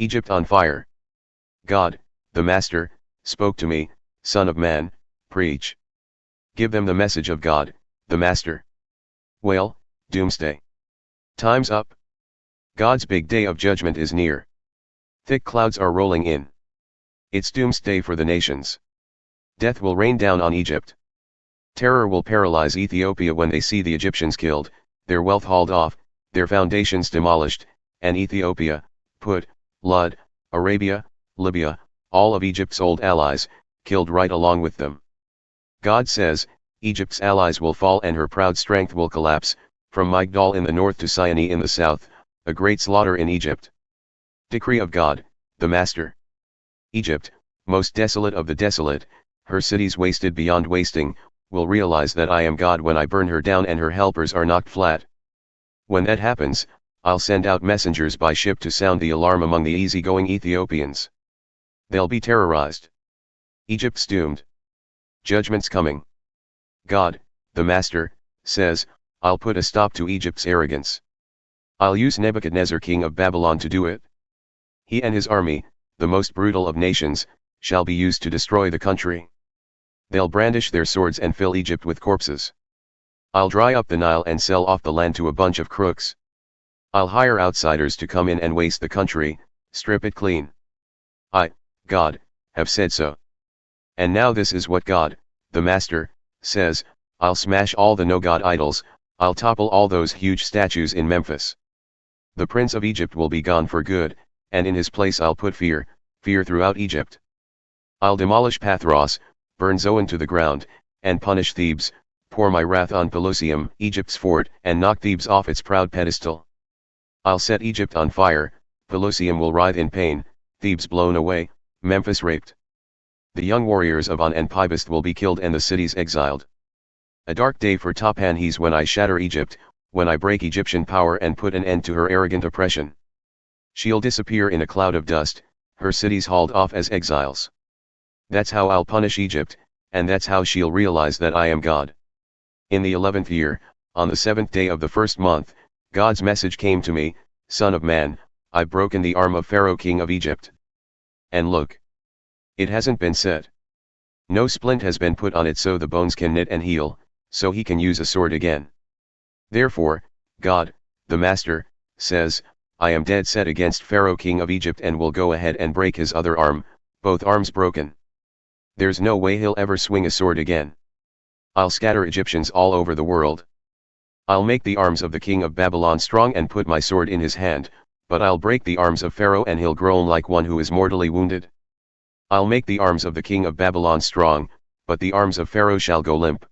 Egypt on fire. God, the Master, spoke to me, Son of man, preach. Give them the message of God, the Master. Wail, Doomsday. Time's up. God's big day of judgment is near. Thick clouds are rolling in. It's doomsday for the nations. Death will rain down on Egypt. Terror will paralyze Ethiopia when they see the Egyptians killed, their wealth hauled off, their foundations demolished, and Ethiopia, Put, Lud, Arabia, Libya, all of Egypt's old allies, killed right along with them. God says, Egypt's allies will fall and her proud strength will collapse, from Migdol in the north to Syene in the south, a great slaughter in Egypt. Decree of God, the Master. Egypt, most desolate of the desolate, her cities wasted beyond wasting, will realize that I am God when I burn her down and her helpers are knocked flat. When that happens, I'll send out messengers by ship to sound the alarm among the easygoing Ethiopians. They'll be terrorized. Egypt's doomed. Judgment's coming. God, the Master, says, I'll put a stop to Egypt's arrogance. I'll use Nebuchadnezzar king of Babylon to do it. He and his army, the most brutal of nations, shall be used to destroy the country. They'll brandish their swords and fill Egypt with corpses. I'll dry up the Nile and sell off the land to a bunch of crooks. I'll hire outsiders to come in and waste the country, strip it clean. I, God, have said so. And now this is what God, the Master, says, I'll smash all the no-God idols, I'll topple all those huge statues in Memphis. The prince of Egypt will be gone for good, and in his place I'll put fear throughout Egypt. I'll demolish Pathros, burn Zoan to the ground, and punish Thebes, pour my wrath on Pelusium, Egypt's fort, and knock Thebes off its proud pedestal. I'll set Egypt on fire, Pelusium will writhe in pain, Thebes blown away, Memphis raped. The young warriors of On and Pi-beseth will be killed and the cities exiled. A dark day for Tahpanhes when I shatter Egypt, when I break Egyptian power and put an end to her arrogant oppression. She'll disappear in a cloud of dust, her cities hauled off as exiles. That's how I'll punish Egypt, and that's how she'll realize that I am God. In the 11th year, on the 7th day of the first month, God's message came to me, Son of man, I've broken the arm of Pharaoh king of Egypt. And look. It hasn't been set. No splint has been put on it so the bones can knit and heal, so he can use a sword again. Therefore, God, the Master, says, I am dead set against Pharaoh king of Egypt and will go ahead and break his other arm, both arms broken. There's no way he'll ever swing a sword again. I'll scatter Egyptians all over the world. I'll make the arms of the king of Babylon strong and put my sword in his hand, but I'll break the arms of Pharaoh and he'll groan like one who is mortally wounded. I'll make the arms of the king of Babylon strong, but the arms of Pharaoh shall go limp.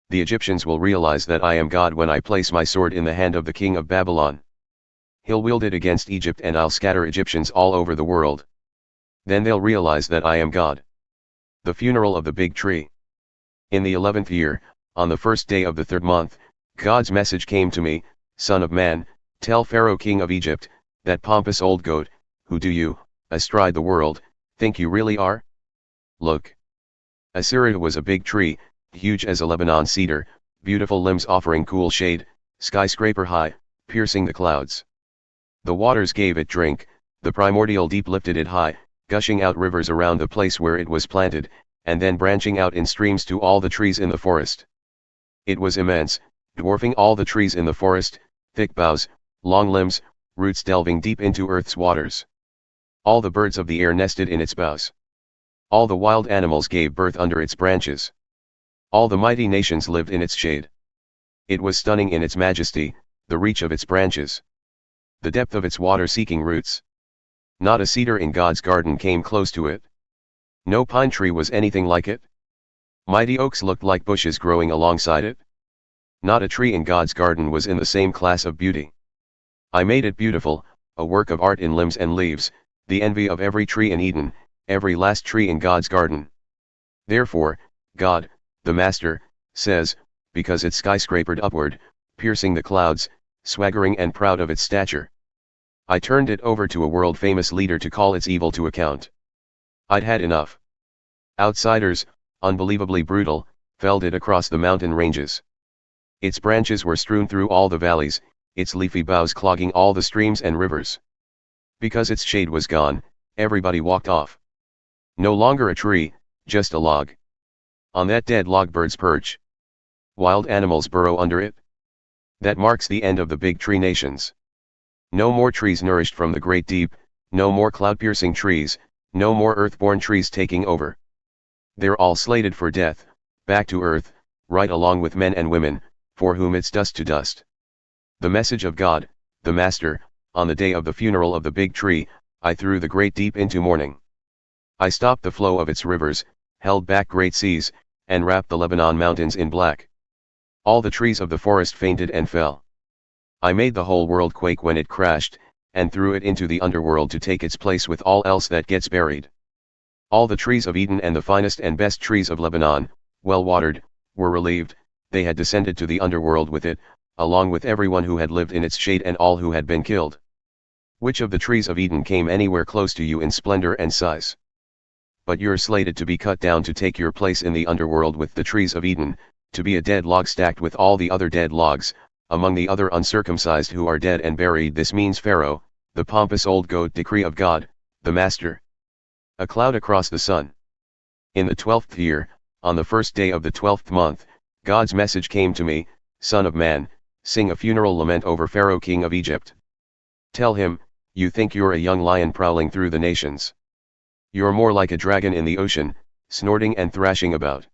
The Egyptians will realize that I am God when I place my sword in the hand of the king of Babylon. He'll wield it against Egypt and I'll scatter Egyptians all over the world. Then they'll realize that I am God. The funeral of the big tree. In the 11th year, on the first day of the 3rd month, God's message came to me, Son of man, tell Pharaoh king of Egypt, that pompous old goat, who do you, astride the world, think you really are? Look. Assyria was a big tree, huge as a Lebanon cedar, beautiful limbs offering cool shade, skyscraper high, piercing the clouds. The waters gave it drink, the primordial deep lifted it high, gushing out rivers around the place where it was planted, and then branching out in streams to all the trees in the forest. It was immense, dwarfing all the trees in the forest, thick boughs, long limbs, roots delving deep into earth's waters. All the birds of the air nested in its boughs. All the wild animals gave birth under its branches. All the mighty nations lived in its shade. It was stunning in its majesty, the reach of its branches. The depth of its water-seeking roots. Not a cedar in God's garden came close to it. No pine tree was anything like it. Mighty oaks looked like bushes growing alongside it. Not a tree in God's garden was in the same class of beauty. I made it beautiful, a work of art in limbs and leaves, the envy of every tree in Eden, every last tree in God's garden. Therefore, God, the Master, says, because it skyscrapered upward, piercing the clouds, swaggering and proud of its stature. I turned it over to a world-famous leader to call its evil to account. I'd had enough. Outsiders, unbelievably brutal, felled it across the mountain ranges. Its branches were strewn through all the valleys, its leafy boughs clogging all the streams and rivers. Because its shade was gone, everybody walked off. No longer a tree, just a log. On that dead log birds perch. Wild animals burrow under it. That marks the end of the big tree nations. No more trees nourished from the great deep, no more cloud-piercing trees, no more earth-born trees taking over. They're all slated for death, back to earth, right along with men and women, for whom it's dust to dust. The message of God, the Master, on the day of the funeral of the big tree, I threw the great deep into mourning. I stopped the flow of its rivers, held back great seas, and wrapped the Lebanon mountains in black. All the trees of the forest fainted and fell. I made the whole world quake when it crashed, and threw it into the underworld to take its place with all else that gets buried. All the trees of Eden and the finest and best trees of Lebanon, well watered, were relieved, they had descended to the underworld with it, along with everyone who had lived in its shade and all who had been killed. Which of the trees of Eden came anywhere close to you in splendor and size? But you're slated to be cut down to take your place in the underworld with the trees of Eden, to be a dead log stacked with all the other dead logs, among the other uncircumcised who are dead and buried. This means Pharaoh, the pompous old goat decree of God, the Master. A cloud across the sun. In the 12th year, on the first day of the 12th month, God's message came to me, Son of man, sing a funeral lament over Pharaoh king of Egypt. Tell him, you think you're a young lion prowling through the nations. You're more like a dragon in the ocean, snorting and thrashing about.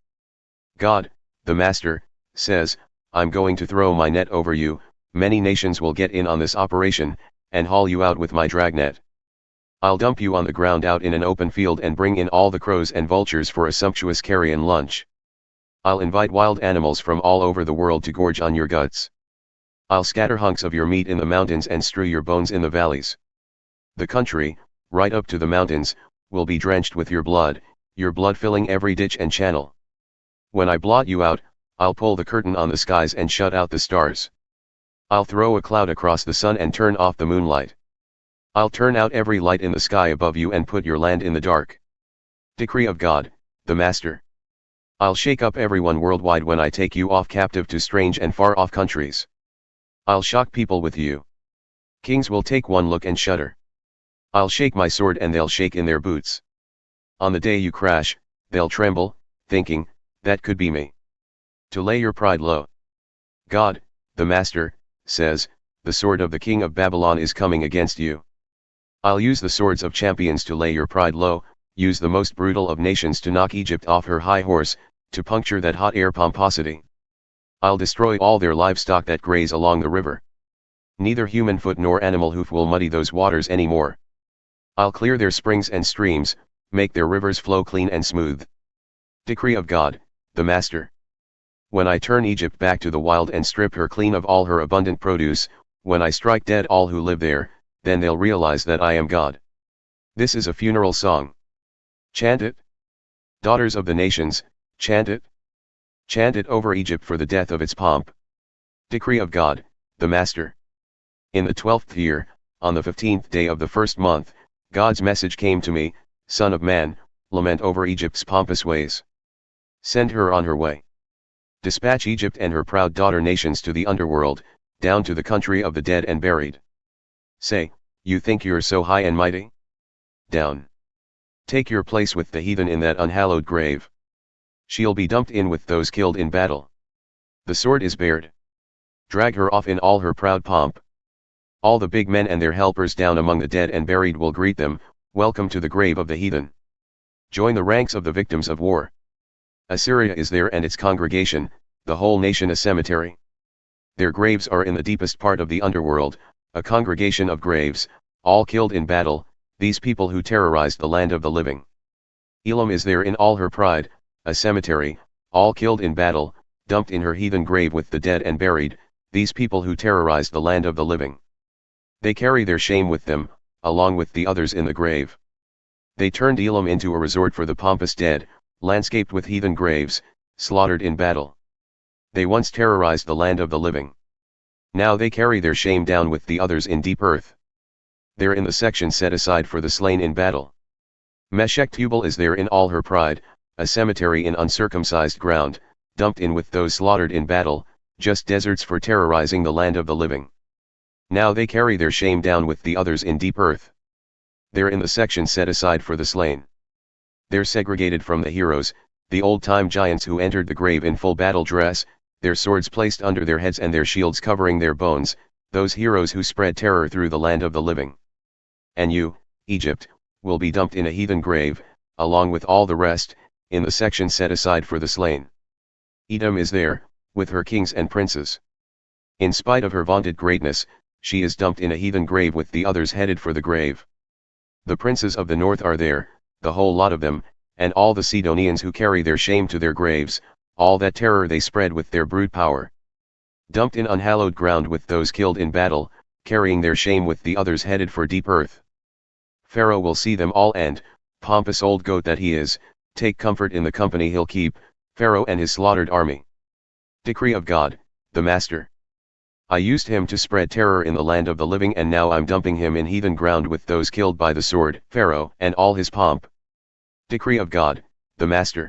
God, the Master, says, I'm going to throw my net over you, many nations will get in on this operation, and haul you out with my dragnet. I'll dump you on the ground out in an open field and bring in all the crows and vultures for a sumptuous carrion lunch. I'll invite wild animals from all over the world to gorge on your guts. I'll scatter hunks of your meat in the mountains and strew your bones in the valleys. The country, right up to the mountains, will be drenched with your blood filling every ditch and channel. When I blot you out, I'll pull the curtain on the skies and shut out the stars. I'll throw a cloud across the sun and turn off the moonlight. I'll turn out every light in the sky above you and put your land in the dark. Decree of God, the Master. I'll shake up everyone worldwide when I take you off captive to strange and far-off countries. I'll shock people with you. Kings will take one look and shudder. I'll shake my sword and they'll shake in their boots. On the day you crash, they'll tremble, thinking, that could be me. To lay your pride low. God, the Master, says, the sword of the king of Babylon is coming against you. I'll use the swords of champions to lay your pride low, use the most brutal of nations to knock Egypt off her high horse, to puncture that hot air pomposity. I'll destroy all their livestock that graze along the river. Neither human foot nor animal hoof will muddy those waters anymore. I'll clear their springs and streams, make their rivers flow clean and smooth. Decree of God, the Master. When I turn Egypt back to the wild and strip her clean of all her abundant produce, when I strike dead all who live there, then they'll realize that I am God. This is a funeral song. Chant it. Daughters of the nations, chant it. Chant it over Egypt for the death of its pomp. Decree of God, the Master. In the 12th year, on the 15th day of the first month, God's message came to me, Son of man, lament over Egypt's pompous ways. Send her on her way. Dispatch Egypt and her proud daughter nations to the underworld, down to the country of the dead and buried. Say, you think you're so high and mighty? Down. Take your place with the heathen in that unhallowed grave. She'll be dumped in with those killed in battle. The sword is bared. Drag her off in all her proud pomp. All the big men and their helpers down among the dead and buried will greet them, welcome to the grave of the heathen. Join the ranks of the victims of war. Assyria is there and its congregation, the whole nation a cemetery. Their graves are in the deepest part of the underworld, a congregation of graves, all killed in battle, these people who terrorized the land of the living. Elam is there in all her pride, a cemetery, all killed in battle, dumped in her heathen grave with the dead and buried, these people who terrorized the land of the living. They carry their shame with them, along with the others in the grave. They turned Elam into a resort for the pompous dead, landscaped with heathen graves, slaughtered in battle. They once terrorized the land of the living. Now they carry their shame down with the others in deep earth. They're in the section set aside for the slain in battle. Meshech Tubal is there in all her pride, a cemetery in uncircumcised ground, dumped in with those slaughtered in battle, just deserts for terrorizing the land of the living. Now they carry their shame down with the others in deep earth. They're in the section set aside for the slain. They're segregated from the heroes, the old-time giants who entered the grave in full battle dress, their swords placed under their heads and their shields covering their bones, those heroes who spread terror through the land of the living. And you, Egypt, will be dumped in a heathen grave, along with all the rest, in the section set aside for the slain. Edom is there, with her kings and princes. In spite of her vaunted greatness, she is dumped in a heathen grave with the others headed for the grave. The princes of the north are there, the whole lot of them, and all the Sidonians who carry their shame to their graves, all that terror they spread with their brute power. Dumped in unhallowed ground with those killed in battle, carrying their shame with the others headed for deep earth. Pharaoh will see them all and, pompous old goat that he is, take comfort in the company he'll keep, Pharaoh and his slaughtered army. Decree of God, the Master. I used him to spread terror in the land of the living, and now I'm dumping him in heathen ground with those killed by the sword, Pharaoh and all his pomp. Decree of God, the Master.